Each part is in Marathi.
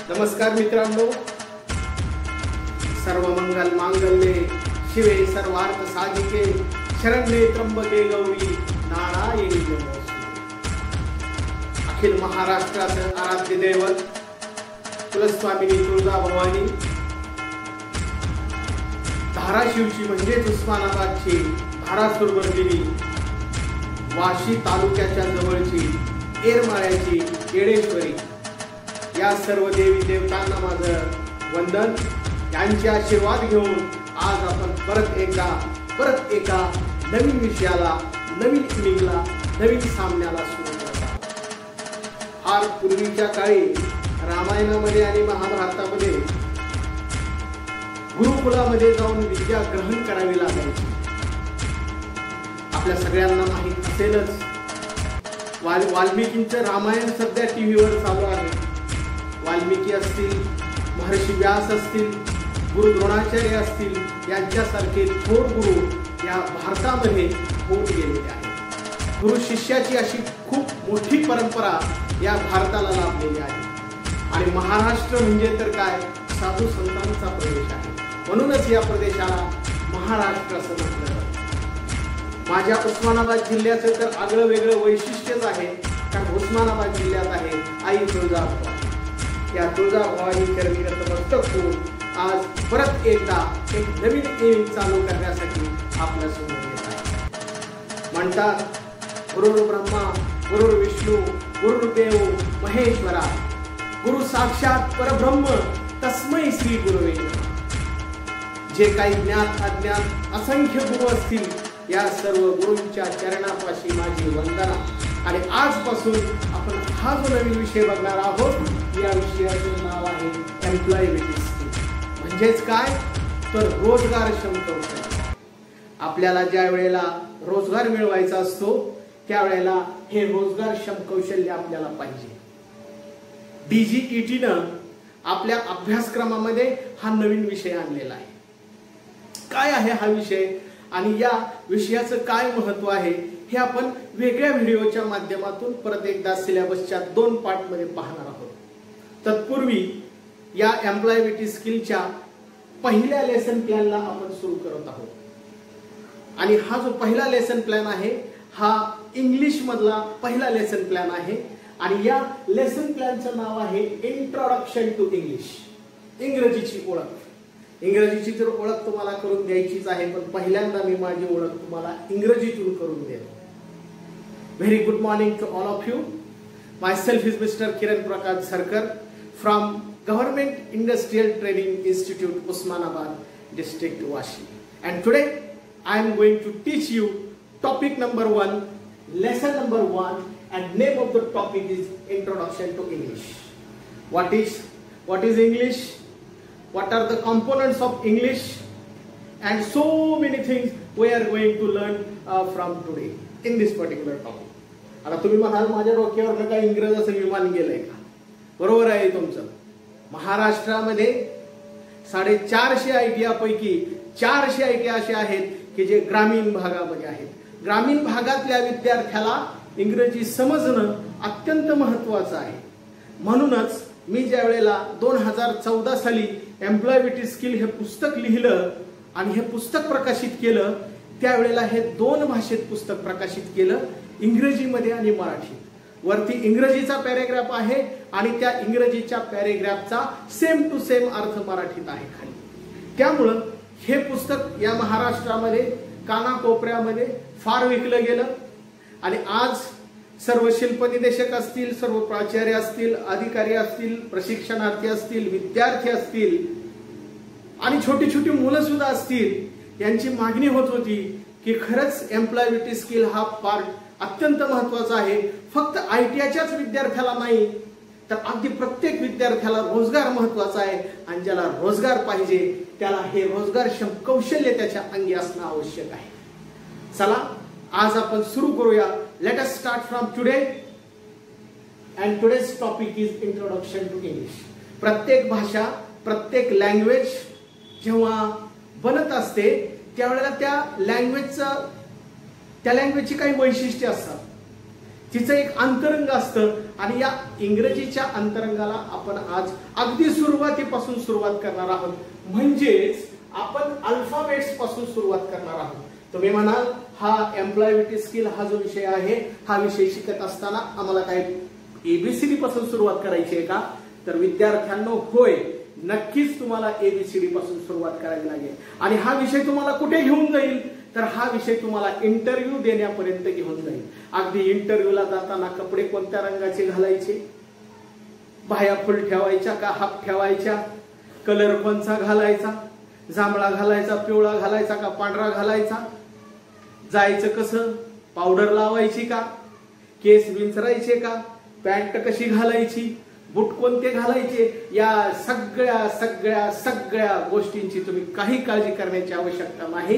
नमस्कार मित्रांनो, सर्वमंगल मांगल्ये शिवे सर्वार्थ साधिके शरण्ये त्र्यंबके गौरी नारायणी नमोस्तुते। अखिल महाराष्ट्राचे आराध्य दैवत कुलस्वामिनी तुळजाभवानी, धाराशिवची म्हणजेच उस्मानाबादची धारासुरवर्धिनी, वाशी तालुक्याच्या जवळची येरमाळ्याची येडेश्वरी, या सर्व देवी देवतांना माझं वंदन। यांचे आशीर्वाद घेऊन आज आपण परत एका नवीन विषयाला, नवीन इनिंगला, नवीन सामन्याला सुरू करत आहोत। फार पूर्वीच्या काळी रामायणामध्ये आणि महाभारतामध्ये गुरुकुलामध्ये जाऊन विद्या ग्रहण करावी लागायची। आपल्या सगळ्यांना माहित असेलच, वाल्मिकींचं रामायण सध्या टीव्हीवर चालू आहे। वाल्मिकी असतील, महर्षी व्यास असतील, गुरु द्रोणाचार्य असतील, यांच्यासारखे थोर गुरु या भारतामध्ये होऊन गेलेले आहेत। गुरु शिष्याची अशी खूप मोठी परंपरा या भारताला लाभलेली आहे आणि महाराष्ट्र म्हणजे तर काय, साधू संतांचा प्रदेश आहे। म्हणूनच या प्रदेशाला महाराष्ट्र असं म्हटलं जातं। माझ्या उस्मानाबाद जिल्ह्याचं तर आगळं वेगळं वैशिष्ट्यच आहे, कारण उस्मानाबाद जिल्ह्यात आहे आई तुळजाभवानी। या तुळजाभवानी चरणी नतमस्तक होऊन आज परत एकदा एक नवीन इनिंग चालू करण्यासाठी आपल्या समोर येत आहे। म्हणतात गुरुर् ब्रह्मा गुरुर् विष्णू गुरुर्देव महेश्वरा, गुरु साक्षात परब्रह्म तस्मै श्री गुरुवे नमः। जे काही ज्ञात अज्ञात असंख्य गुरु असतील, या सर्व गुरूंच्या चरणापाशी माझी वंदना। आणि आजपासून आपण हा जो नवीन विषय बघणार आहोत, या विषयाचे नाव आहे एम्प्लॉयबिलिटी स्किल। म्हणजेच काय, तर रोजगारक्षम कौशल्य। आपल्याला ज्या वेळेला रोजगार मिळवायचा असतो, त्यावेळेला हे रोजगारक्षम कौशल्य आपल्याला पाहिजे। DGETनं आपल्या अभ्यासक्रमामध्ये हा नवीन विषय आणलेला आहे। काय आहे हा विषय आणि या विषयाचं काय महत्त्व आहे, हे आपण वेगळ्या व्हिडिओच्या माध्यमातून परत एकदा सिलेबसच्या 2 पार्टमध्ये पाहणार आहोत। तत्पूर्वी या एम्प्लॉयबिलिटी स्किलच्या पहिल्या लेसन प्लॅनला आपण सुरू करत आहोत आणि हा जो पहिला लेसन प्लॅन आहे, हा इंग्लिश मधला पहिला लेसन प्लॅन आहे आणि या लेसन प्लॅनचं नाव आहे इंट्रोडक्शन टू इंग्लिश। इंग्रजीची ओळख। इंग्रजीची तर ओळख तुम्हाला करून द्यायचीच आहे, पण पहिल्यांदा मी माझी ओळख तुम्हाला इंग्रजीतून करून देतो। Very good morning to all of you. Myself is mister Kiran Prakash Sarkar from government industrial training institute Osmanabad district Washi, and today I am going to teach you topic number 1, lesson number 1, and name of the topic is introduction to English. What is English? What are the components of English? And so many things we are going to learn from today in this particular topic. आता तुम्ही म्हणाल, माझ्या डोक्यावर काही इंग्रजाचं विमान गेलंय का? बरोबर आहे तुमचं। महाराष्ट्रामध्ये 450 ITI पैकी 400 ITI असे आहेत की जे ग्रामीण भागामध्ये आहेत। ग्रामीण भागातल्या विद्यार्थ्याला इंग्रजी समजणं अत्यंत महत्त्वाचं आहे। म्हणूनच मी ज्या वेळेला 2014 साली एम्प्लॉयबिलिटी स्किल हे पुस्तक लिहिलं आणि हे पुस्तक प्रकाशित केलं, त्यावेळेला हे 2 भाषेत पुस्तक प्रकाशित केलं, इंग्रजीमध्ये आणि मराठीत। वरती इंग्रजीचा पॅरेग्राफ आहे आणि त्या इंग्रजीच्या पॅरेग्राफचा सेम टू सेम अर्थ मराठीत आहे खाली। त्यामुळं हे पुस्तक या महाराष्ट्रामध्ये कानाकोपऱ्यामध्ये फार विकलं गेलं आणि आज सर्व शिल्पनिदेशक असतील, सर्व प्राचार्य असतील, अधिकारी असतील, प्रशिक्षणार्थी असतील, विद्यार्थी असतील आणि छोटी छोटी मुलं सुद्धा असतील, यांची मागणी होत होती की खरंच एम्प्लॉयबिलिटी स्किल हा पार्ट अत्यंत महत्त्वाचा आहे। फक्त ITIच्याच विद्यार्थ्याला नाही, तर अगदी प्रत्येक विद्यार्थ्याला रोजगार महत्त्वाचा आहे आणि ज्याला रोजगार पाहिजे त्याला हे रोजगारक्षम कौशल्य त्याच्या अंगी असणं आवश्यक आहे। चला आज आपण सुरू करूया। Let us start from today and today's topic is introduction to English. प्रत्येक भाषा, प्रत्येक लँग्वेज जेव्हा बनत असते, त्यावेळेला त्या लँग्वेजची काही वैशिष्ट्ये असतात। तिचं एक अंतरंग असतं आणि या इंग्रजीच्या अंतरंगाला आपण आज अगदी सुरुवातीपासून सुरुवात करणार आहोत. म्हणजेच आपण अल्फाबेट्स पासून सुरुवात करणार आहोत. तुम्ही म्हणाल हा एम्प्लॉयबिलिटी स्किल हा जो विषय आहे, हा विषय शिकत असताना आम्हाला काय एबीसीडी पासून सुरुवात करायची आहे का? तर विद्यार्थ्यांनो होय, नक्कीच तुम्हाला एबीसीडी पासून सुरुवात करावी लागेल. आणि हा विषय तुम्हाला कुठे घेऊन जाईल? तर हा विषय तुम्हाला इंटरव्ह्यू देण्यापर्यंत घेऊन जाईल. अगदी इंटरव्ह्यूला जाताना कपडे कोणत्या रंगाचे घालायचे, बाह्या फुल ठेवायच्या का हाफ ठेवायच्या, कलर कोणचा घालायचा, जांभळा घालायचा, पिवळा घालायचा का पांढरा घालायचा, जायचं कसं, पावडर लावायची का, केस विंचरायचे का, पॅन्ट कशी घालायची, बूट कोणते घालायचे, या सगळ्या सगळ्या सगळ्या गोष्टींची तुम्ही काही काळजी करण्याची आवश्यकता नाही.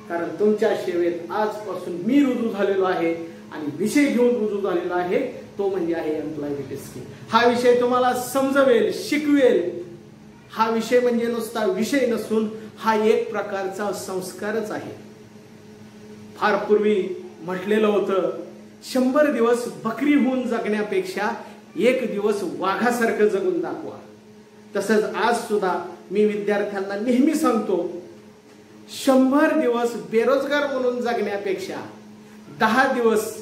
कारण तुमच्या सेवेत आजपासून मी रुजू झालेलो आहे आणि विषय घेऊन रुजू झालेला आहे, तो म्हणजे आहे एम्प्लॉयबिलिटी स्किल. हा विषय तुम्हाला समजवेल, शिकवेल. हा विषय म्हणजे नुसता विषय नसून हा एक प्रकारचा संस्कारच आहे. फार पूर्वी म्हटलेलं होतं, 100 दिवस बकरी होऊन जगण्यापेक्षा 1 दिवस वाघासारखं जगून दाखवा. तसंच आज सुद्धा मी विद्यार्थ्यांना नेहमी सांगतो, 100 दिवस बेरोजगार म्हणून जगण्यापेक्षा 10 दिवस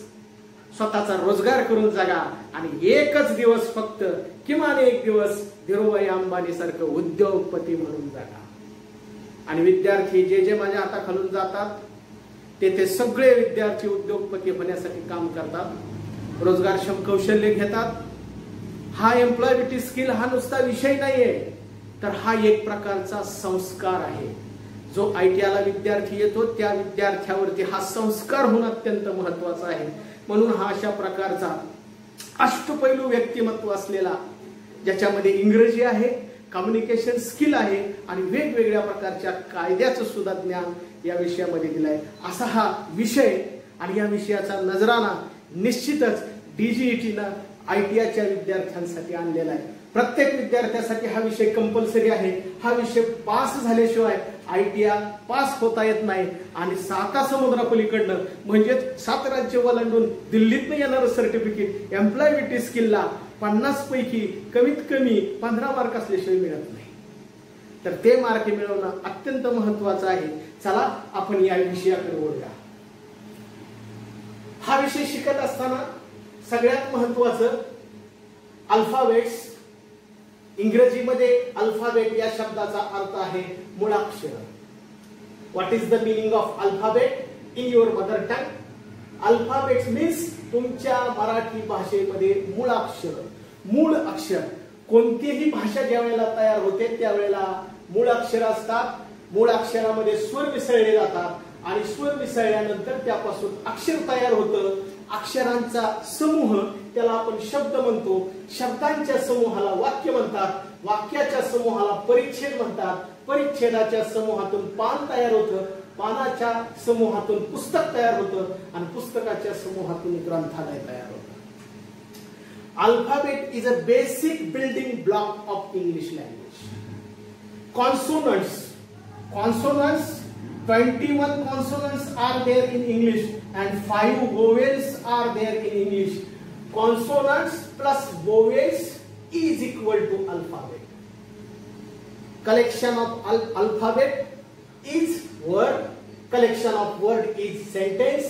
स्वतःचा रोजगार करून जगा आणि एकच दिवस फक्त किमान 1 दिवस धीरूभाई अंबानी सारखं उद्योगपती म्हणून जगा. आणि विद्यार्थी जे जे माझ्या हाताखालून जातात ते सगळे विद्यार्थी उद्योगपती होण्यासाठी काम करतात, रोजगारक्षम कौशल्य घेतात. हा एम्प्लॉयबिलिटी स्किल हा नुसता विषय नाहीये, तर हा एक प्रकारचा संस्कार आहे. जो आयटीआयला विद्यार्थी येतो त्या विद्यार्थ्यावरती हा संस्कार होणं अत्यंत महत्वाचं आहे. म्हणून हा अशा प्रकारचा अष्टपैलू व्यक्तिमत्व असलेला, ज्याच्यामध्ये इंग्रजी आहे, कम्युनिकेशन स्किल आहे आणि वेगवेगळ्या प्रकारच्या कायद्याचं सुद्धा ज्ञान या विषयामध्ये दिलंय, असा हा विषय. आणि या विषयाचा नजराणा निश्चितच डीजीईटीनं आयटीआयच्या विद्यार्थ्यांसाठी आणलेला आहे. प्रत्येक विद्यार्थ्यासाठी हा विषय कंपल्सरी आहे. हा विषय पास झाल्याशिवाय आयटीआय पास होता येत नाही. आणि 7 समुद्रापलीकडनं म्हणजेच 7 राज्य ओलांडून दिल्लीतनं येणारं सर्टिफिकेट एम्प्लॉयबिलिटी स्किलला 50 पैकी कमीत कमी 15 मार्क असल्याशिवाय मिळत नाही. तर ते मार्क मिळवणं अत्यंत महत्वाचं आहे. चला आपण या विषयाकडे वळूया. हा विषय शिकत असताना सगळ्यात महत्वाचं अल्फाबेट्स. इंग्रजीमध्ये अल्फाबेट या शब्दाचा अर्थ आहे मुळाक्षर. What is the meaning of alphabet in your mother tongue? Alphabets means तुमच्या मराठी भाषेमध्ये मुळाक्षर. मूळ अक्षर. कोणतीही भाषा ज्या वेळेला तयार होते त्यावेळेला मूळ अक्षर असतात. मूळ अक्षरामध्ये स्वर मिसळले जातात आणि स्वर मिसळल्यानंतर त्यापासून अक्षर तयार होतं. अक्षरांचा समूह त्याला आपण शब्द म्हणतो. शब्दांच्या समूहाला वाक्य म्हणतात. वाक्याच्या समूहाला परिच्छेद म्हणतात. परिच्छेदाच्या समूहातून पान तयार होतं. पानाच्या समूहातून पुस्तक तयार होतं आणि पुस्तकाच्या समूहातून ग्रंथालय तयार होतं. Alphabet is a basic building block of English language. Consonants. 21 consonants are there in English and 5 vowels are there in English. Consonants plus vowels is equal to alphabet. Collection of alphabet is word. Collection of word is sentence.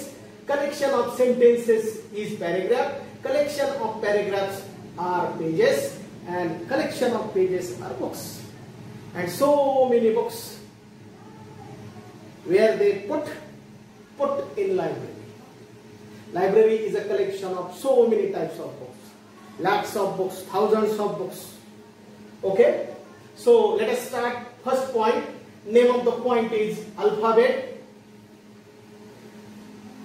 Collection of sentences is paragraph. Collection of paragraphs are pages and collection of pages are books. And so many books where they put in library. Library is a collection of so many types of books. Lakhs of books, thousands of books. Okay? So let us start. First point. Name of the point is alphabet.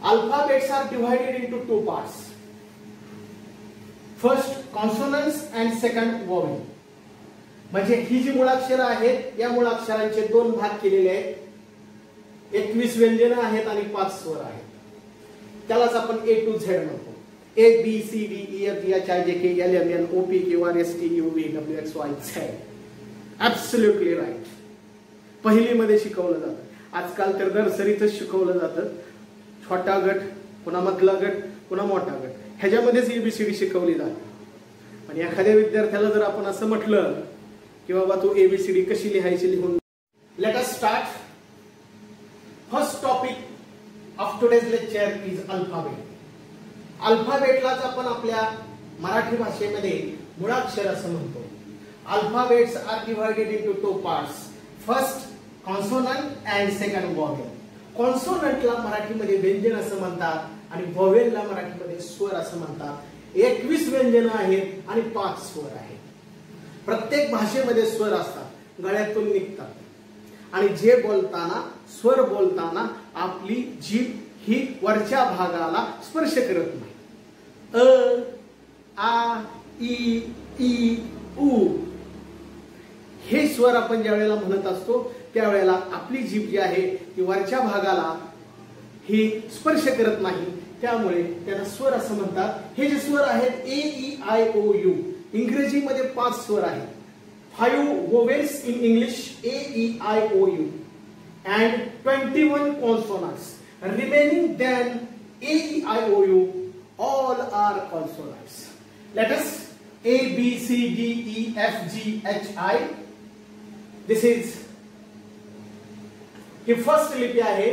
Alphabets are divided into 2 parts. First consonants and second vowel. म्हणजे ही जी मुळाक्षर आहेत या मुळाक्षरांचे 2 भाग केलेले आहेत. 21 व्यंजनं आहेत आणि 5 स्वर आहेत. त्यालाच आपण A to Z म्हणतो. A B C D E F G H I J K L M N O P Q R S T U V W X Y Z. Absolutely right. पहिलीमध्ये शिकवलं जातं. आजकाल तर नर्सरीतच शिकवलं जातं. छोटा गट, पुन्हा मधला गट, पुन्हा मोठा गट. ह्याच्यामध्येच एबीसीडी शिकवली जाते. पण एखाद्या विद्यार्थ्याला जर आपण असं म्हटलं की बाबा तू एबीसीडी कशी लिहायची लिहून, let us start. First topic of today's lecture is alphabet. अल्फाबेटलाच आपण आपल्या मराठी भाषेमध्ये मुळाक्षर असं म्हणतो. Alphabets are divided into two parts. First consonant and second vowel. कॉन्सोनंटला मराठीमध्ये व्यंजन असं म्हणतात आणि व्हॉवेलला मराठीमध्ये स्वर असं म्हणतात. 21 व्यंजनं आहेत आणि 5 स्वर आहेत. प्रत्येक भाषेमध्ये स्वर असतात, गळ्यातून निघतात आणि जे बोलताना स्वर बोलताना आपली जीभ ही वरच्या भागाला स्पर्श करत नाही. अ, आ, ई, ई, उ हे स्वर आपण ज्या वेळेला म्हणत असतो त्यावेळेला आपली जीभ जी आहे ती वरच्या भागाला ही स्पर्श करत नाही, त्यामुळे त्याला स्वर असं म्हणतात. हे जे स्वर आहेत ए, ई, आय, ओ, यू, इंग्रजीमध्ये 5 स्वर आहेत. 5 vowels in English, A, E, I, O, U, and 21 consonants. Remaining then A, E, I, O, U, all are consonants. Let us A, B, C, D, E, F, G, H, I. This is he first लिपी आहे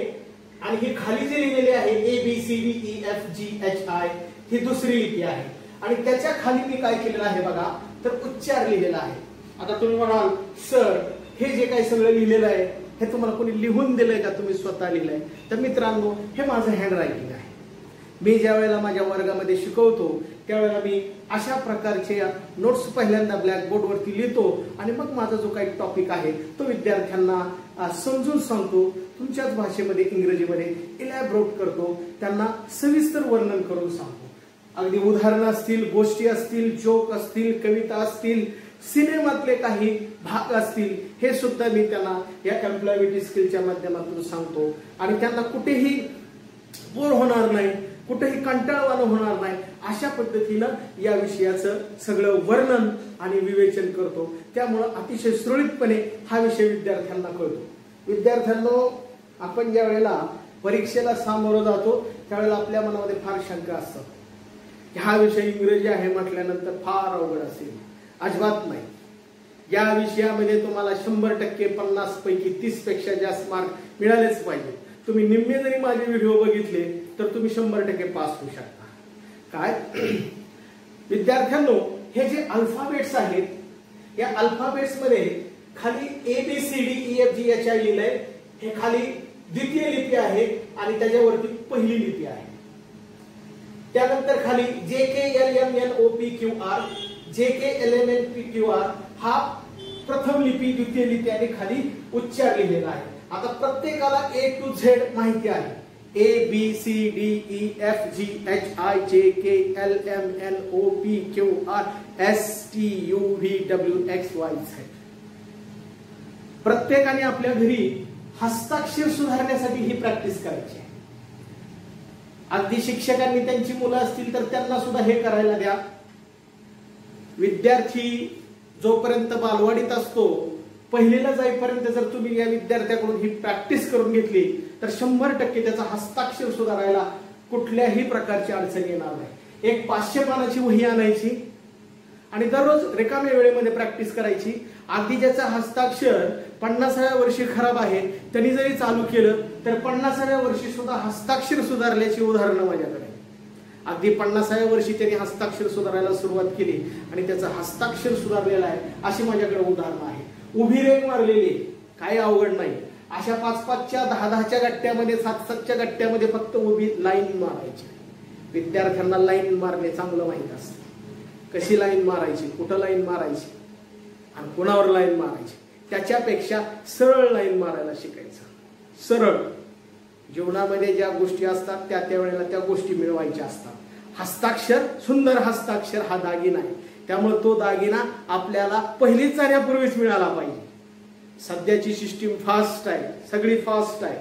आणि ही खाली जी लिहिलेली आहे A, B, C, D, E, F, G, H, I ही दुसरी लिपी आहे आणि त्याच्या खाली मी काय केलेलं आहे बघा, तर उच्चार लिहिलेला आहे. आता तुम्ही म्हणाल सर हे जे काही सगळं लिहिलेलं आहे हे तुम्हाला कोणी लिहून दिलंय का, तुम्ही स्वतः लिहिलंय? तर मित्रांनो, हे माझं हँड रायटिंग आहे. मी ज्या वेळेला माझ्या वर्गामध्ये शिकवतो त्यावेळेला मी अशा प्रकारचे नोट्स पहिल्यांदा ब्लॅकबोर्डवरती लिहितो आणि मग माझा जो काही टॉपिक आहे तो विद्यार्थ्यांना समजून सांगतो. तुमच्याच भाषेमध्ये इंग्रजीमध्ये इलॅबोरेट करतो, त्यांना सविस्तर वर्णन करून सांगतो. अगदी उदाहरणं असतील, गोष्टी असतील, जोक असतील, कविता असतील, सिनेमातले काही भाग असतील, हे सुद्धा मी त्यांना या एम्प्लॉयबिलिटी स्किलच्या माध्यमातून सांगतो आणि त्यांना कुठेही बोर होणार नाही, कुठेही कंटाळवाणं होणार नाही अशा पद्धतीनं या विषयाचं सगळं वर्णन आणि विवेचन करतो. त्यामुळं अतिशय सुरळीतपणे हा विषय विद्यार्थ्यांना कळतो. विद्यार्थ्यांनो, आपण ज्या वेळेला परीक्षेला सामोरं जातो त्यावेळेला आपल्या मनामध्ये फार शंका असतात की हा विषय इंग्रजी आहे म्हटल्यानंतर फार अवघड असेल. अजिबात नाही. या विषयामध्ये तुम्हाला 100% 50 पैकी 30 पेक्षा जास्त मार्क मिळालेच पाहिजे. तुम्ही निम्मे जरी माझे व्हिडिओ बघितले तर तुम्ही 100% पास होऊ शकता. काय विद्यार्थ्यांनो, हे जे अल्फाबेट्स आहेत या अल्फाबेट्स मध्ये खाली ABCD EF G H I लिहिलंय. हे खाली द्वितीय लिपी आहे आणि त्याच्यावरती पहिली लिपी आहे. त्यानंतर खाली JKLMNOPQR JKLMNPQR हा प्रथम लिपी, द्वितीय लिपी आणि खाली उच्चार लिहिलेला आहे. आता प्रत्येकाला A to Z माहिती आहे. A B C D E F G H I J K L M N O P Q R S T U V W X Y Z. प्रत्येकाने आपल्या घरी हस्ताक्षर सुधारण्यासाठी ही प्रॅक्टिस करायची आहे. अगदी शिक्षकांनी त्यांची मुलं असतील तर त्यांना सुद्धा हे करायला द्या. विद्यार्थी जोपर्यंत बालवाडीत असतो, पहिलीला जाईपर्यंत जर तुम्ही या विद्यार्थ्याकडून ही प्रॅक्टिस करून घेतली तर 100% त्याचा हस्ताक्षर सुधारायला कुठल्याही प्रकारची अडचण येणार नाही. एक 500 पानाची वही आणायची आणि दररोज रिकाम्या वेळेमध्ये प्रॅक्टिस करायची. अगदी ज्याचा हस्ताक्षर 50व्या वर्षी खराब आहे त्यांनी जरी चालू केलं तर 50व्या वर्षी सुद्धा हस्ताक्षर सुधारल्याची उदाहरणं माझ्याकडे. अगदी 50व्या वर्षी त्यांनी हस्ताक्षर सुधारायला सुरुवात केली आणि त्याचं हस्ताक्षर सुधारलेलं आहे अशी माझ्याकडे उदाहरणं आहे. उभी रेघ मारलेली, काही अवघड नाही. अशा 5-5च्या 10-10च्या गट्ट्यामध्ये 7-7च्या गट्ट्यामध्ये फक्त उभी लाईन मारायची. विद्यार्थ्यांना लाईन मारणे चांगलं माहित असतं. कशी लाईन मारायची, कुठं लाईन मारायची आणि कुणावर लाईन मारायची, त्याच्यापेक्षा सरळ लाईन मारायला शिकायचं. सरळ जीवनामध्ये ज्या गोष्टी असतात त्या वेळेला त्या गोष्टी मिळवायच्या असतात. हस्ताक्षर, सुंदर हस्ताक्षर हा दागिना आहे. त्यामुळे तो दागिना आपल्याला पहिलीच जाण्यापूर्वीच मिळाला पाहिजे. सध्याची सिस्टीम फास्ट आहे, सगळी फास्ट आहे.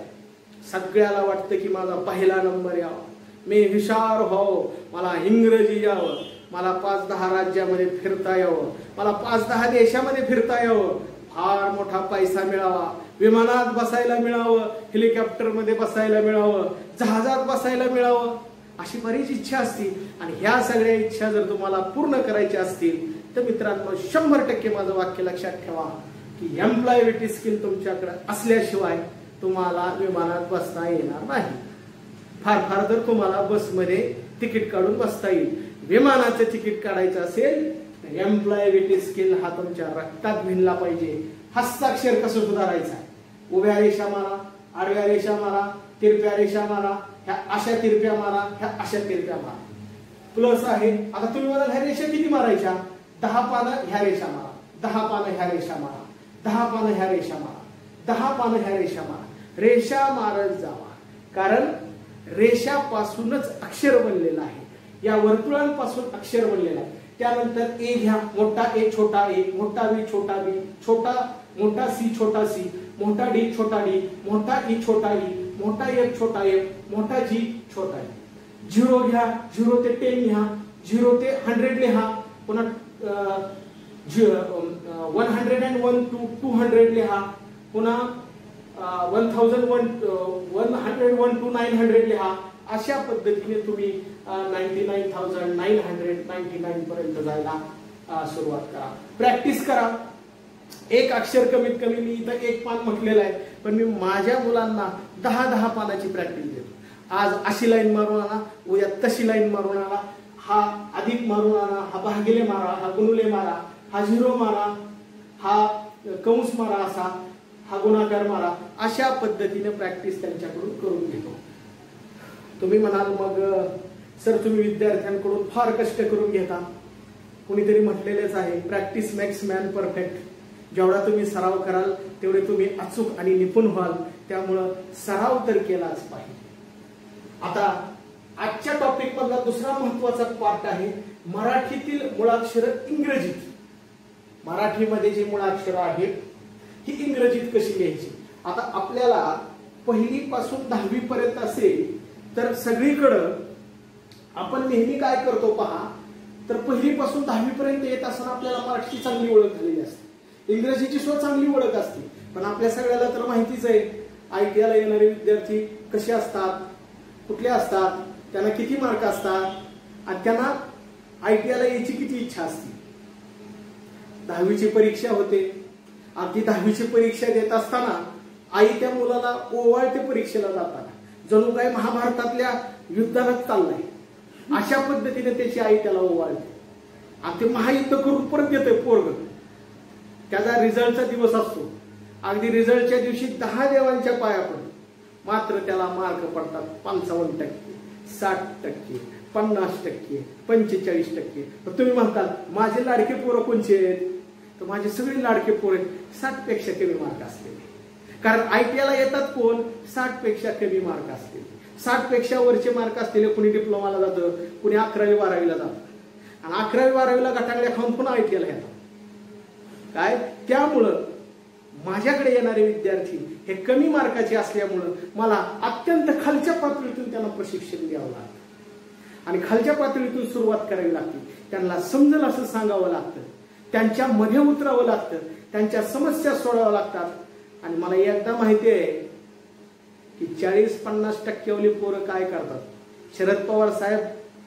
सगळ्याला वाटतं की माझा पहिला नंबर यावा, मी हुशार व्हावं, मला इंग्रजी यावं, मला 5-10 राज्यामध्ये फिरता यावं, मला 5-10 देशामध्ये फिरता यावं, फार मोठा पैसा मिळावा, विमानात बसायला मिळावं, हेलिकॉप्टर मध्ये बसायला मिळावं, जहाजात बसायला मिळावं. अशी बरीच इच्छा असतील आणि ह्या सगळ्या इच्छा जर तुम्हाला पूर्ण करायच्या असतील तर मित्रांनो 100% माझं वाक्य लक्षात ठेवा की एम्प्लॉयबिलिटी स्किल तुमच्याकडे असल्याशिवाय तुम्हाला विमानात बसता येणार नाही. फार फार तर तुम्हाला बसमध्ये तिकीट काढून बसता येईल. विमानाचं तिकीट काढायचं असेल तर एम्प्लॉयबिलिटी स्किल हा तुमच्या रक्तात भिनला पाहिजे. हस्ताक्षर कसं सुधारायचं, उभ्या रेषा मारा, आडव्या रेषा मारा, तिरप्या रेषा मारा, ह्या अशा तिरप्या मारा, ह्या अशा तिरप्या मारा. प्लस आहे. आता तुम्ही मला ह्या रेषा किती मारायच्या, 10 पानं ह्या रेषा मारा, 10 पानं ह्या रेषा मारा, 10 पानं ह्या रेषा मारा, 10 पानं ह्या रेषा मारा. रेषा मारत जावा, कारण रेषापासूनच अक्षर बनलेलं आहे. या वर्तुळांपासून अक्षर बनलेलं आहे. त्यानंतर ए घ्या, मोठा ए छोटा ए, मोठा बी छोटा बी, मोठा सी छोटा सी, मोठा डी छोटा डी, मोठा ई छोटा ई, मोठा एफ छोटा एफ, मोठा जी छोटा ई. 0 घ्या, 0 ते 10 लिहा, 0 ते 100 लिहा, पुन्हा 101 to 200 लिहा, पुन्हा 1001 to 900 लिहा. अशा पद्धतीने तुम्ही 99,999 पर्यंत जायला सुरुवात करा. प्रॅक्टिस करा. एक अक्षर कमीत कमी मी इथं 1 पान म्हटलेलं आहे, पण मी माझ्या मुलांना 10-10 पानाची प्रॅक्टिस देतो. आज अशी लाईन मारून आणा, उद्या तशी लाईन मारून आणा, हा अधिक मारून आणा, हा भागिले मारा, हा गुणुले मारा, हा 0 मारा, हा कंस मारा, असा हा गुणाकार मारा. अशा पद्धतीने प्रॅक्टिस त्यांच्याकडून करून घेतो. तुम्ही म्हणाल मग सर तुम्ही विद्यार्थ्यांकडून फार कष्ट करून घेता. कुणीतरी म्हटलेलेच आहे प्रॅक्टिस मेक्स मॅन परफेक्ट. जेवढा तुम्ही सराव कराल तेवढे तुम्ही अचूक आणि निपुण व्हाल. त्यामुळं सराव तर केलाच पाहिजे. आता आजच्या टॉपिक मधला दुसरा महत्वाचा पार्ट आहे मराठीतील मुळाक्षर इंग्रजीत. मराठीमध्ये जी मुळाक्षर आहेत ही इंग्रजीत कशी लिहायची. आता आपल्याला 1ली पासून 10वी पर्यंत असेल तर सगळीकडं आपण नेहमी काय करतो पहा, तर 1ली पासून 10वी पर्यंत येत असताना आपल्याला मराठीची चांगली ओळख झालेली असते, इंग्रजीची सुद्धा चांगली ओळख असते. पण आपल्या सगळ्याला तर माहितीच आहे ITला येणारे विद्यार्थी कसे असतात, कुठले असतात, त्यांना किती मार्क असतात आणि त्यांना ITला यायची किती इच्छा असते. 10वीची परीक्षा होते. अगदी 10वीची परीक्षा देत असताना आई त्या मुलाला ओवाळते परीक्षेला जाताना, जणू काय महाभारतातल्या युद्धालाच चाललाय. अशा पद्धतीने त्याची आई त्याला ओवाळते आणि ते महायुद्ध करून परत येते पोरग. त्याचा रिझल्टचा दिवस असतो. अगदी रिझल्टच्या दिवशी 10 देवांच्या पाया पडतो. मात्र त्याला मार्क पडतात 55%, 60%, 50%, 45%. तुम्ही म्हणताल माझे लाडके पोरं कोणचे आहेत, तर माझे सगळे लाडके पोरं 60 पेक्षा कमी मार्क असलेले. कारण ITला येतात कोण 60 पेक्षा कमी मार्क असलेले. 60 पेक्षा वरचे मार्क असलेले कुणी डिप्लोमाला जातं, कुणी 11वी 12वीला जातं आणि 11वी 12वीला गटांगल्या खाऊन पुन्हा ITला येतात. काय त्यामुळं माझ्याकडे येणारे विद्यार्थी हे कमी मार्काचे असल्यामुळं मला अत्यंत खालच्या पातळीतून त्यांना प्रशिक्षण द्यावं लागतं आणि खालच्या पातळीतून सुरुवात करावी लागते. त्यांना समजेल असं सांगावं लागतं, त्यांच्या मध्ये उतरावं लागतं, त्यांच्या समस्या सोडवाव्या लागतात. आणि मला एकदा माहिती आहे की 40-50% पोरं काय करतात. शरद पवार साहेब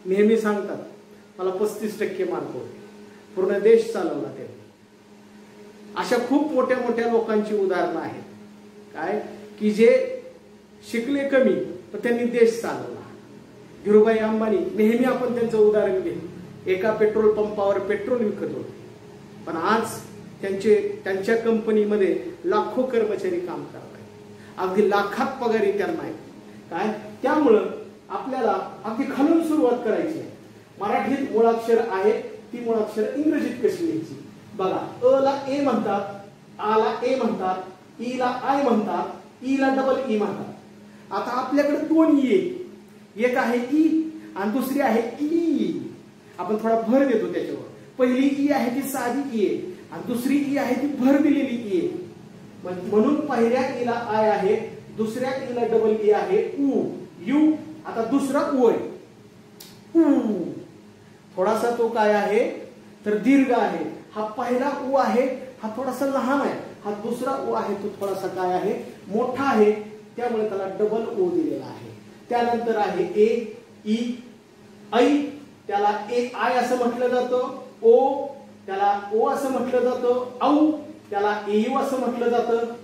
नेहमी सांगतात मला 35% मार्क होते, पूर्ण देश चालवला त्यांनी. अशा खूप मोठ्या मोठ्या लोकांची उदाहरणं आहेत काय की जे शिकले कमी पण त्यांनी देश चालवला. धीरूभाई अंबानी नेहमी आपण त्यांचं उदाहरण घेतो. एका पेट्रोल पंपावर पेट्रोल विकत होते, पण आज त्यांच्या कंपनीमध्ये लाखो कर्मचारी काम करतात. अगदी लाखात पगारी त्यांना आहे काय. त्यामुळं आपल्याला अगदी खालून सुरुवात करायची आहे. मराठीत मुळाक्षर आहे ती मुळाक्षर इंग्रजीत कशी लिहायची बघा. अ ला ए म्हणतात, आ ला ए म्हणतात, ई ला आय म्हणतात, ई ला डबल ई म्हणतात. आता आपल्याकडे 2 ई, एक आहे ई आणि दुसरी आहे ई. आपण थोडा भर देतो त्याच्यावर. पहिली ई आहे ती साधी ई आहे आणि दुसरी ई आहे ती भर दिलेली ई आहे. म्हणून पहिल्या ई ला आय आहे, दुसऱ्या ई ला डबल ई आहे उ यू. आता दुसरा उ आहे उ. थोडासा तो काय आहे तर दीर्घ आहे. हा पहिला उ आहे, हा थोडासा लहान आहे. हा दुसरा उ आहे तो थोडासा काय आहे मोठा आहे, त्यामुळे त्याला डबल ओ दिलेला आहे. त्यानंतर आहे ए, ई, ऐ त्याला ए आय असं म्हटलं जातं, ओ त्याला ओ असं म्हटलं जातं, औ त्याला एयू असं म्हटलं जातं,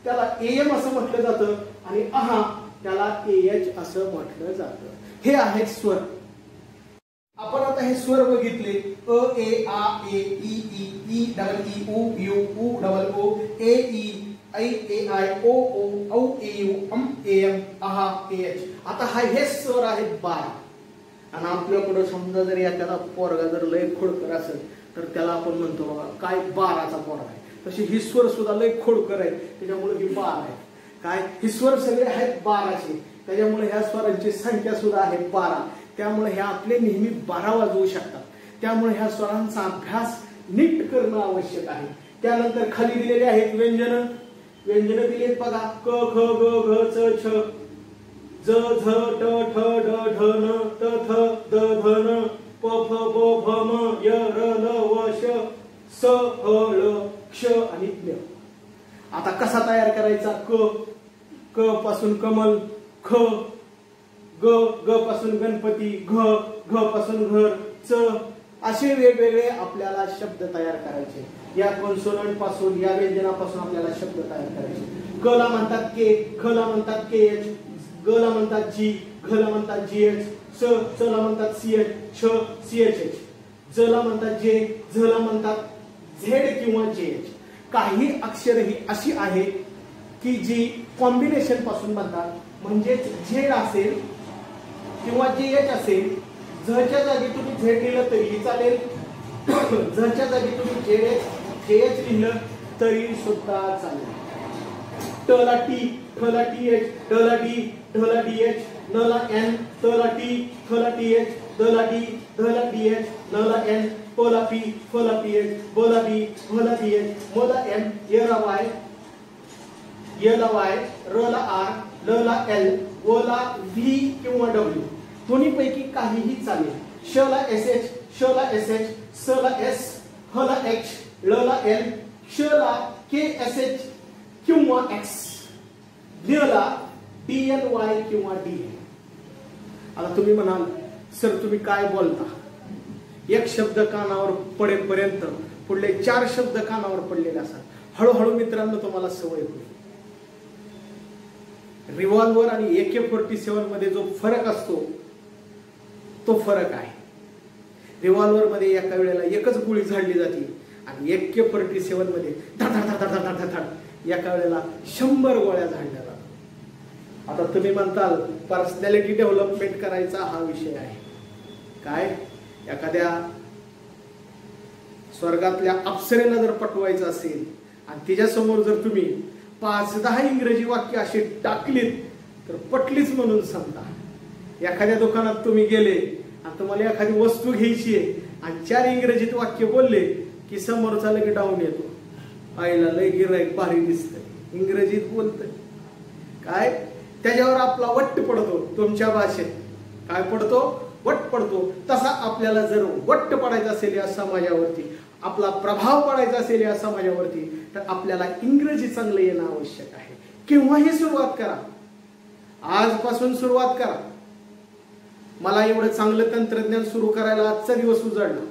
त्याला एम असं म्हटलं जातं आणि अहा त्याला एच असं म्हटलं जातं. हे आहेत स्वर. आपण आता हे स्वर बघितले अ ए आ ए ई ई ई डबल ई उ यू उ डबल ओ ए ई ऐ ए आय ओ ओ औ ए यू ए एम अहा ए एच. आता हे स्वर आहेत 12. आणि आपल्याकडे समजा जर एखादा पोरगा जर लय खोडकर असेल तर त्याला आपण म्हणतो बघा काय 12चा पोरगा आहे. तशी ही स्वर सुद्धा लय खोडकर आहे त्याच्यामुळे ही 12 आहे. काय ही स्वर सगळे आहेत 12चे त्याच्यामुळे ह्या स्वरांची संख्या सुद्धा आहे 12. त्यामुळे हे आपले नेहमी 12 वाजवू शकतात. त्यामुळे ह्या स्वरांचा अभ्यास नीट करणं आवश्यक आहे. त्यानंतर खाली दिलेले आहेत व्यंजन. व्यंजन दिलेत बघा क ख ग घ च छ ज झ ट ठ ड ढ न त थ द ध न प फ ब भ म य र ल व श स ह ळ क्ष आणि ज्ञ. आता कसा तयार करायचा क पासून कमल, ख ग पासून गणपती, घ पासून घर, च असे वेगवेगळे आपल्याला शब्द तयार करायचे. या कॉन्सोनंट पासून या व्यंजनापासून आपल्याला शब्द तयार करायचे. क ला म्हणतात के, ख ला म्हणतात के एच, ग ला म्हणतात जी, घ ला म्हणतात जी एच, च ला म्हणतात सी एच, छ सी एच एच, ज ला म्हणतात जे, झ ला म्हणतात झेड किंवा जे एच. काही अक्षर ही अशी आहेत की जी कॉम्बिनेशन पासून बनतात. म्हणजे झेड असेल किंवा जे एच असेल, झच्या जागी तुम्ही झेड लिहिलं तरीही चालेल, झच्या जागी तुम्ही जे एच लिहिलं तरी सुद्धा चालेल. ट ला टी, ठ ला टी एच, ड ला डी, ढ ला डी एच, न ला एन, त ला टी, थ ला टी एच, द ला डी, ध ला डी एच, न ला एन, प ला पी, फ ला पी एच, ब ला बी, भ ला बी एच, म ला एम, य ला वाय, र ला आर, ल ला एल, व ला व्ही किंवा डब्ल्यू दोन्ही पैकी काहीही चालेल. श ला एस एच, श ला एस एच, स ला एस, ह ला एच, ल ला एल, क्ष ला के एस एच किंवा एक्स, ड ला डी एल वाय किंवा डी. आता तुम्ही म्हणाल सर तुम्ही काय बोलता, एक शब्द कानावर पडेपर्यंत पुढले 4 शब्द कानावर पडलेले असतात. हळूहळू मित्रांनो तुम्हाला सवय होईल. रिव्हॉल्वर आणि AK-47 मध्ये जो फरक असतो तो फरक आहे. रिव्हॉल्वर मध्ये एका वेळेला एकच गोळी झाडली जाते आणि AK-47 मध्ये धड धड धड धड धड एका वेळेला 100 गोळ्या झाडल्या जातात. आता तुम्ही म्हणताल पर्सनॅलिटी डेव्हलपमेंट करायचा हा विषय आहे. काय एखाद्या स्वर्गातल्या अप्सरेला जर पटवायचं असेल आणि तिच्या समोर जर तुम्ही 5-10 इंग्रजी वाक्य अशी टाकलीत तर पटलीच म्हणून समजा. एखाद्या दुकानात तुम्ही गेले आणि तुम्हाला एखादी वस्तू घ्यायची आहे आणि 4 इंग्रजीत वाक्य बोलले की समोरचा लगे डाऊन येतो. आईला लय गिराईक भारी दिसतंय, इंग्रजीत बोलतंय. काय त्याच्यावर आपला वट्ट पडतो. तुमच्या भाषेत काय पडतो? वट पडतो. तसा आपल्याला जर वट्ट पडायचं असेल या समाजावरती, आपला प्रभाव पडायचा असेल या समाजावरती, तर आपल्याला इंग्रजी चांगलं येणं आवश्यक आहे. केव्हाही सुरुवात करा, आजपासून सुरुवात करा. मला एवढं चांगलं तंत्रज्ञान सुरू करायला आजचा दिवस उजाडला.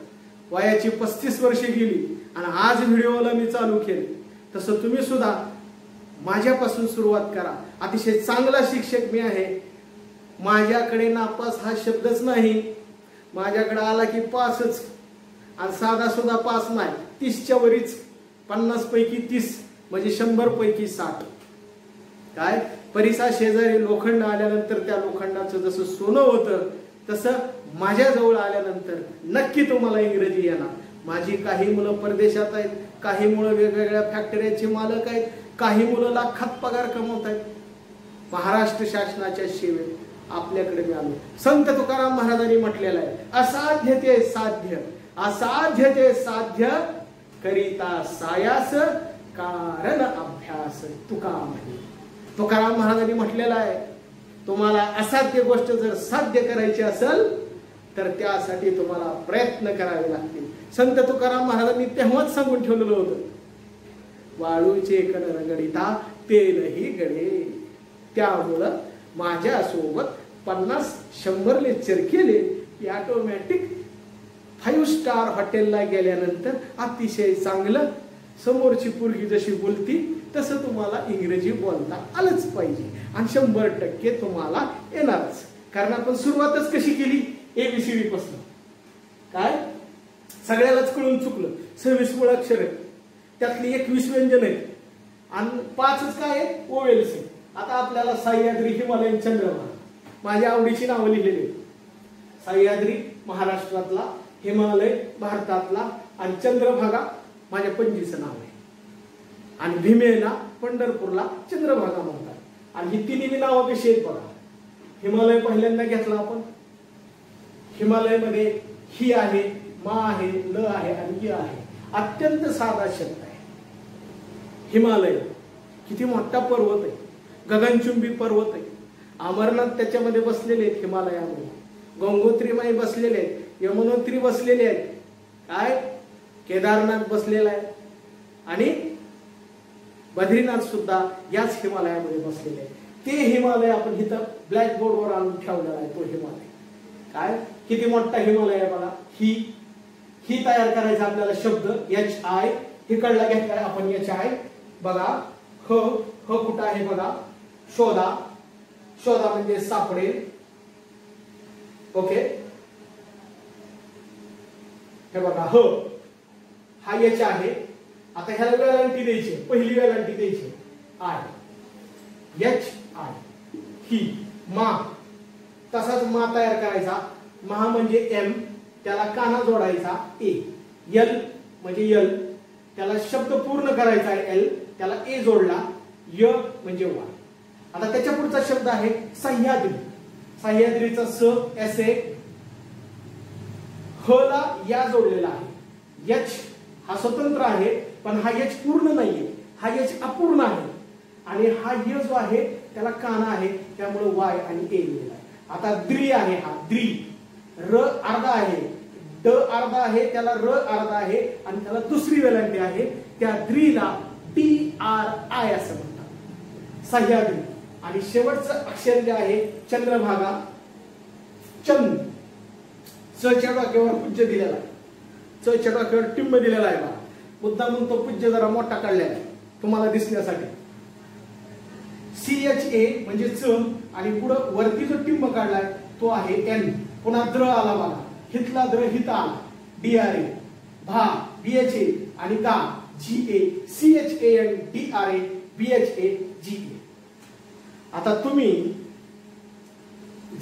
वयाची 35 वर्षे गेली आणि आज व्हिडिओला मी चालू केले. तसं तुम्ही सुद्धा माझ्यापासून सुरुवात करा. अतिशय चांगला शिक्षक मी आहे. माझ्याकडे नापास हा शब्दच नाही. माझ्याकडे आला की पासच, आणि साधा सुद्धा पास नाही, 30च्या वरीच. 50 पैकी 30 म्हणजे 100 पैकी 60. काय परिसा शेजारी लोखंड आल्यानंतर त्या लोखंडाचं जसं सोनं होतं तसं माझ्या जवळ आल्यानंतर नक्की तुम्हाला इंग्रजी येणार. माझी काही मुलं परदेशात आहेत, काही मुलं वेगवेगळ्या फॅक्टरीचे मालक आहेत, काही मुलं लाखात पगार कमवत आहेत. महाराष्ट्र शासनाच्या सेवेत आपल्याकडे मी आलो. संत तुकाराम महाराजांनी म्हटलेलं आहे, असाध्य ते साध्य, असाध्य ते साध्य करिता सायास कारण अभ्यास तुका म्हणे. तुकाराम महाराजांनी म्हटलेलं आहे, तुम्हाला असाध्य गोष्ट जर साध्य करायची असेल तर त्यासाठी तुम्हाला प्रयत्न करावे लागतील. संत तुकाराम महाराजांनी तेव्हाच सांगून ठेवलेलं होतं, वाळूचे कण रगडिता तेलही गडे. त्यामुळं माझ्यासोबत 50-100 लेक्चर केले की ऑटोमॅटिक 5 स्टार हॉटेलला गेल्यानंतर अतिशय चांगलं समोरची पोरगी जशी बोलती तसं तुम्हाला इंग्रजी बोलता आलंच पाहिजे आणि 100% तुम्हाला येणारच. कारण आपण सुरुवातच कशी केली ABCD पासून. काय सगळ्यालाच कळून चुकलं. 26 मूळ अक्षर आहेत, त्यातली 21 व्यंजन आहेत आणि 5च काय आहे ओवेल्स आहे. आता आपल्याला सह्याद्री, हिमालयन, चंद्रभागा माझ्या आवडीची नावं लिहिलेली आहेत. सह्याद्री महाराष्ट्रातला, हिमालय भारतातला आणि चंद्रभागा माझ्या पणजीचं नाव आहे. आणि भीमेला पंढरपूरला चंद्रभागा म्हणतात. आणि ही तिन्ही नावं कशी आहेत बघा. हिमालय पहिल्यांदा घेतला आपण. हिमालयमध्ये ही आहे, मा आहे, ल आहे आणि य आहे. अत्यंत साधा शब्द आहे हिमालय. किती मोठा पर्वत आहे, गगनचुंबी पर्वत आहे. अमरनाथ त्याच्यामध्ये बसलेले आहेत हिमालयामध्ये. गंगोत्री बसलेले आहेत, यमुनोत्री बसलेले आहेत, काय केदारनाथ बसलेला आहे आणि बद्रीनाथ सुद्धा याच हिमालयामध्ये बसलेले आहे. ते हिमालय आपण इथं ब्लॅक बोर्डवर आणून ठेवलेला आहे. तो हिमालय काय किती मोठा हिमालय आहे बघा. ही तयार करायचा आपल्याला शब्द HI. हे कळला घेतलाय आपण HI. बघा ह कुठं आहे बघा. शोधा म्हणजे सापडेल. ओके हे बघा ह हा H आहे. आता ह्याला वेलांटी द्यायची, पहिली वेलांटी द्यायची I. HI. ही मा, तसाच मा तयार करायचा. महा म्हणजे M, त्याला काना जोडायचा A. यल म्हणजे यल, त्याला शब्द पूर्ण करायचा आहे L, त्याला A जोडला. य म्हणजे Y. आता त्याच्या पुढचा शब्द आहे सह्याद्री. सह्याद्रीचा स SA. ह ला या जोडलेला आहे. H हा स्वतंत्र आहे पण हा H पूर्ण नाहीये, हा H अपूर्ण आहे. आणि हा य जो आहे त्याला काना आहे, त्यामुळे Y आणि A लिहिला आहे. आता द्री आहे, हा द्री. र अर्धा आहे, ड अर्धा आहे, त्याला र अर्धा आहे आणि त्याला दुसरी वेलांटी आहे. त्या द्रीला TRI असं म्हणतात, सह्याद्री. आणि शेवटचं अक्षर जे आहे चंद्रभागा. चंद च च्या डोक्यावर पूज्य दिलेला आहे, च च्या डोक्यावर टिंब दिलेला आहे बा. मुद्दामून तो पूज्य जरा मोठा काढलेला आहे तुम्हाला दिसण्यासाठी. CHA म्हणजे च आणि पुढं वरती जो टिंब काढलाय तो आहे N. पुन्हा द्र आला बघा, हितला द्र हिता आला. DRA भा BHA आणि गा GA CHAN DRA BHA GA. आता तुम्ही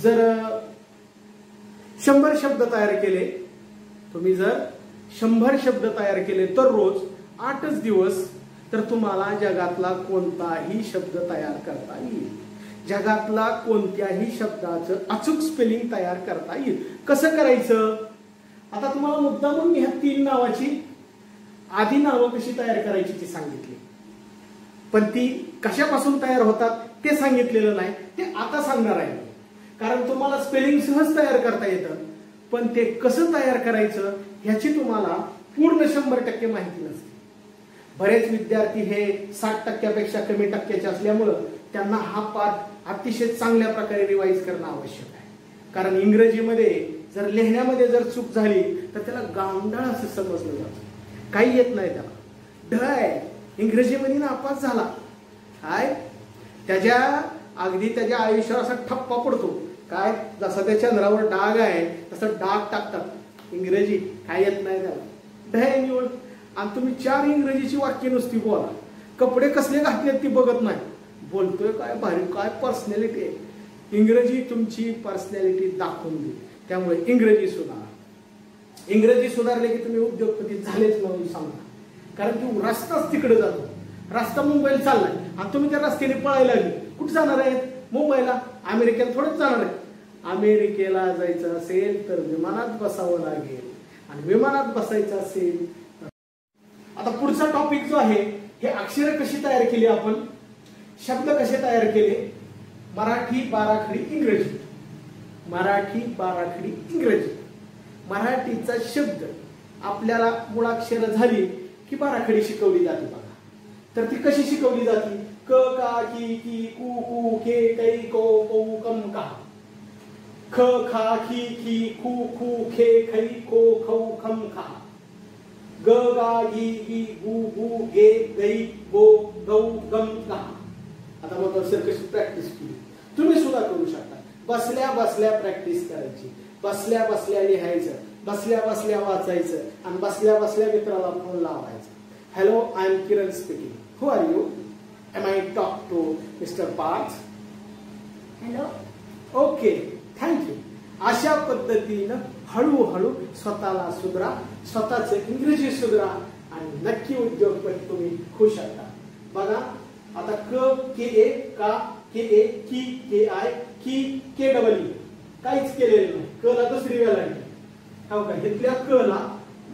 जर 100 शब्द तयार केले, तुम्ही जर 100 शब्द तयार केले तर रोज 8च दिवस तर तुम्हाला जगातला कोणताही शब्द तयार करता येईल. जगातला कोणत्याही शब्दाचं अचूक स्पेलिंग तयार करता येईल. कसं करायचं? आता तुम्हाला मुद्दामून ह्या 3 नावाची आधी नावं कशी तयार करायची ती सांगितली, पण ती कशापासून तयार होतात ते सांगितलेलं नाही. ते आता सांगणार आहे. कारण तुम्हाला स्पेलिंग सहज तयार करता येतं, पण ते कसं तयार करायचं ह्याची तुम्हाला पूर्ण 100% माहिती नसते. बरेच विद्यार्थी हे 60% कमी टक्क्याचे असल्यामुळं त्यांना हा पाठ अतिशय चांगल्या प्रकारे रिवाइज करणं आवश्यक आहे. कारण इंग्रजीमध्ये जर लिहिण्यामध्ये जर चूक झाली तर त्याला गावंढळ असं समजलं जातं, काही येत नाही त्याला. ढ आहे इंग्रजीमध्ये नापास झाला, काय अगदी त्याच्या आयुष्यावर असा ठप्पा पडतो. काय जसा त्या चंद्रावर डाग आहे तसं डाग टाकतात. इंग्रजी काय येत नाही त्याला, ढ निवड. आणि तुम्ही 4 इंग्रजीची वाक्य नुसती बोला, कपडे कसले घातलेत ती बघत नाही, बोलतोय काय भारी, काय पर्सनॅलिटी आहे. इंग्रजी तुमची पर्सनॅलिटी दाखवून देईल. त्यामुळे इंग्रजी सुधारा. इंग्रजी सुधारले की तुम्ही उद्योगपती झालेच म्हणून सांगा. कारण की रस्ताच तिकडे जातो. रस्ता मुंबईला चाललाय आणि तुम्ही त्या रस्त्याने पळायला लागले, कुठे जाणार आहेत? मुंबईला. अमेरिकेला थोडंच जाणार आहे. अमेरिकेला जायचं असेल तर विमानात बसावं लागेल, आणि विमानात बसायचं असेल. आता पुढचा टॉपिक जो आहे हे अक्षरे कशी तयार केली आपण, शब्द कसे तयार केले. मराठी बाराखडी इंग्रजी, मराठी बाराखडी इंग्रजी. मराठीचा शब्द आपल्याला मुळाक्षर झाली की बाराखडी शिकवली जाते बघा. तर ती कशी शिकवली जाते? क का की की कू कू के कै को कौ कम का. ख खा खी खी खू खू खे खै खो खौ खम खा. ग गा गी गी गु गु गे गै गो गौ गम गा. आता मग सर कशी प्रॅक्टिस केली तुम्ही सुद्धा करू शकता. बसल्या बसल्या प्रॅक्टिस करायची, बसल्या बसल्या लिहायचं, बसल्या बसल्या वाचायचं आणि बसल्या बसल्या मित्राला फोन लावायचा. Hello, I am Kiran speaking. Who are you? Am I talk to mister Parth? Hello. Okay, thank you. अशा पद्धतीनं हळूहळू स्वतःला सुधरा, स्वतःचं इंग्रजी सुधरा आणि नक्की उद्योगपती तुम्ही होऊ शकता. बघा आता क के ए का के ए की के आय की के डबल ई काहीच केलेलं नाही. क ला दुसरी व्हॅलांटी हो का, इथल्या क ला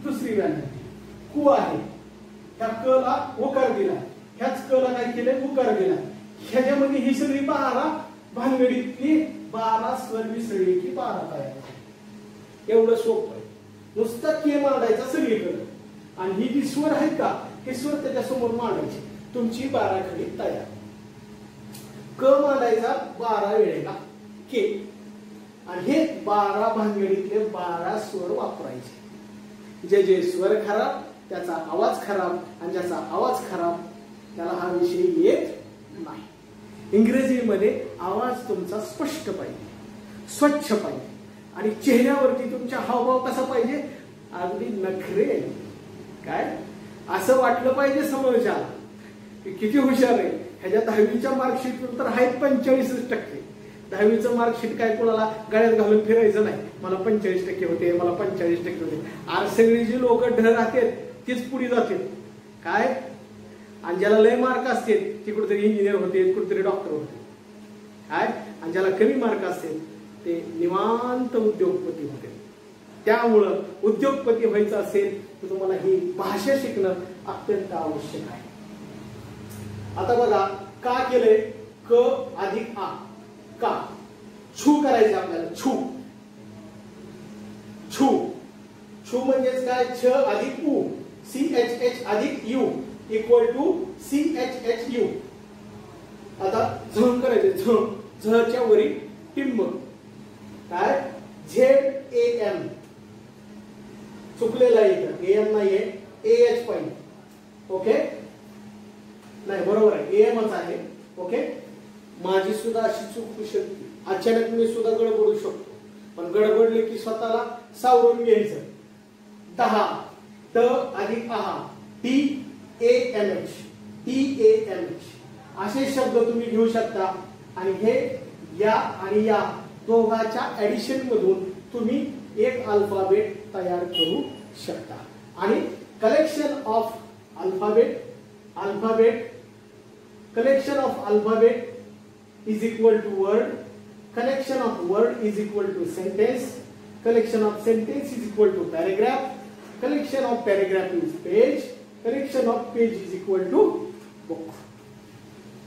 दुसरी व्हॅलांटी कु आहे. ह्या क ला उकार दिला, ह्याच क ला काय केलंय उकार दिला. ह्याच्यामध्ये ही सगळी 12 भानगडीतली 12 स्वर मिसळली की 12 तयार. एवढं सोपं आहे. नुसतं के मांडायचा सगळीकडे आणि ही जी स्वर आहेत का हे स्वर त्याच्या समोर मांडायचे. तुमची 12 खडी तयार. क मांडायचा 12 वेळेला के आणि हे 12 भानगडीतले 12 स्वर वापरायचे. जे जे स्वर खराब त्याचा आवाज खराब आणि ज्याचा आवाज खराब त्याला हा विषय येत नाही. इंग्रजीमध्ये आवाज तुमचा स्पष्ट पाहिजे, स्वच्छ पाहिजे आणि चेहऱ्यावरती तुमचा हावभाव कसा पाहिजे, अगदी नखरे काय असं वाटलं पाहिजे समोरच्याला की किती हुशार आहे. ह्याच्या 10वीच्या मार्कशीट तर आहेत 45%. 10वीचं मार्कशीट काय कोणाला गळ्यात घालून फिरायचं नाही. मला 45% होते, मला 45% होते. आणि सगळी जी लोक ढ राहतात तीच पुढे जातात काय. आणि ज्याला लय मार्क असतील ती कुठेतरी इंजिनियर होते, कुठेतरी डॉक्टर होते काय. आणि ज्याला कमी मार्क असतील ते निवांत उद्योगपती होते. त्यामुळं उद्योगपती व्हायचं असेल तर तुम्हाला ही भाषा शिकणं अत्यंत आवश्यक आहे. आता बघा का केलंय, क अधिक आ का. छू करायचं आपल्याला, छू छू छू म्हणजेच काय, छ अधिक उ CHH अधिक यू इक्वल टू CHHU. आता झ करायचे, झ झच्या वरी टिंब काय ZAM. चुकलेला इथं AM नाहीये, AH पाहिजे. ओके नाही बरोबर आहे, AM आहे. ओके माझी सुद्धा अशी चूक होऊ शकते, अचानक मी सुद्धा गडबडू शकतो. पण गडबडले की स्वतःला सावरून घ्यायचं. 10 ट अधिक आहा TAMH असे शब्द तुम्ही घेऊ शकता. आणि हे या आणि या दोघांच्या ऍडिशन मधून तुम्ही एक अल्फाबेट तयार करू शकता. आणि collection of alphabet is equal to word, collection of word is equal to sentence, collection of sentence is equal to paragraph, collection of paragraph is page, collection of page is equal to book.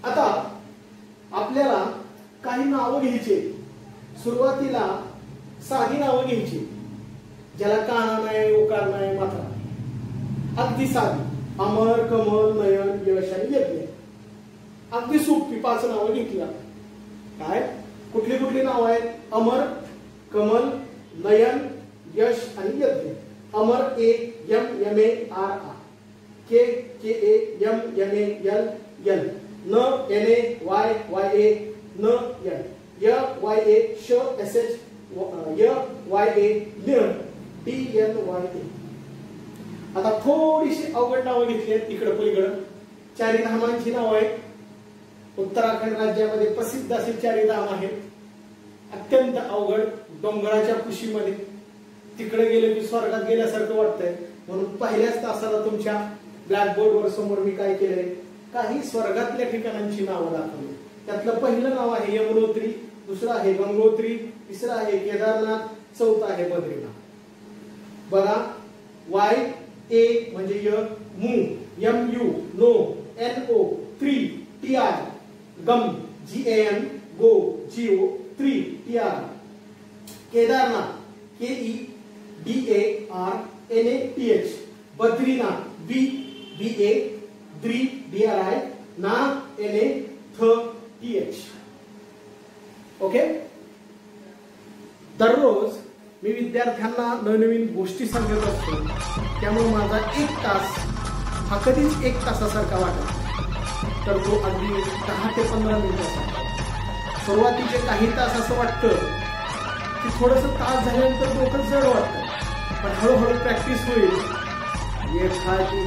आता आपल्याला काही नावं घ्यायची. सुरुवातीला साधी नावं घ्यायची ज्याला काना नाही, उकार नाही, मात्रा नाही. अगदी साधी. अमर, कमल, नयन, यश आणि यज्ञ. अगदी सोपी 5 नावं घेतली. काय कुठली कुठली नाव आहेत, अमर, कमल, नयन, यश आणि यज्ञ. अमर A MAR K KA MAL L न NA YA न N YA SH YA DNYA. आता थोडीशी अवघड नावं घेतली आहेत इकडं पलीकडं. चारीधामांची नावं आहेत. उत्तराखंड राज्यामध्ये प्रसिद्ध असे चारीधाम आहेत. अत्यंत अवघड डोंगराच्या कुशीमध्ये तिकडे गेले की स्वर्गात गेल्यासारखं वाटतंय. म्हणून पहिल्याच तासाला तुमच्या ब्लॅकबोर्ड वर समोर मी काय केलंय, काही स्वर्गातल्या ठिकाणांची नावं दाखवली. त्यातलं पहिलं नाव आहे यमुनोत्री, दुसरं आहे गंगोत्री, तिसरं आहे केदारनाथ, चौथं आहे बद्रीनाथ. बघा YA म्हणजे य, मू, MU, नो, NO, 3, TI, गम, GAN, गो, GO, 3, TR. Kedarnath KEDARNATH. Badrinath BA, द्री DRI, ना NA, TH. ओके दररोज मी विद्यार्थ्यांना नवनवीन गोष्टी सांगत असतो, त्यामुळे माझा 1 तास हा कधीच 1 तासासारखा वाटत तर तो अगदी 10 ते 15 मिनिटाचा. सुरुवातीचे काही तास असं वाटतं की थोडंसं तास झाल्यानंतर डोकं जड वाटतं, पण हळूहळू प्रॅक्टिस होईल. एखादी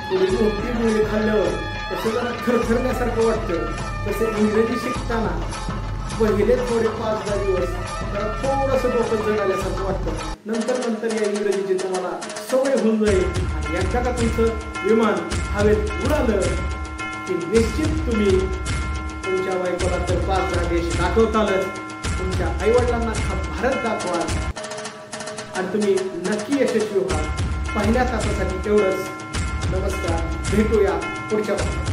थोडी मोठी गोळी खाल्ल्यावर तसं जरा थरथरण्यासारखं वाटतं. तसे इंग्रजी शिकताना पहिले थोडे 5-10 दिवस जरा थोडंसं डोकं जड आल्यासारखं वाटतं. नंतर या इंग्रजीची तुम्हाला सवय होऊन जाईल आणि एकदा का तुमचं विमान हवेत उडालं की निश्चित तुम्ही तुमच्या बायकोला तर 5-10 देश दाखवतालच, तुमच्या आईवडिलांना हा भारत दाखवाल आणि तुम्ही नक्की यशस्वी व्हाल. पहिल्या तासासाठी तेवढंच. नमस्कार, भेटूया पुढच्या भागात.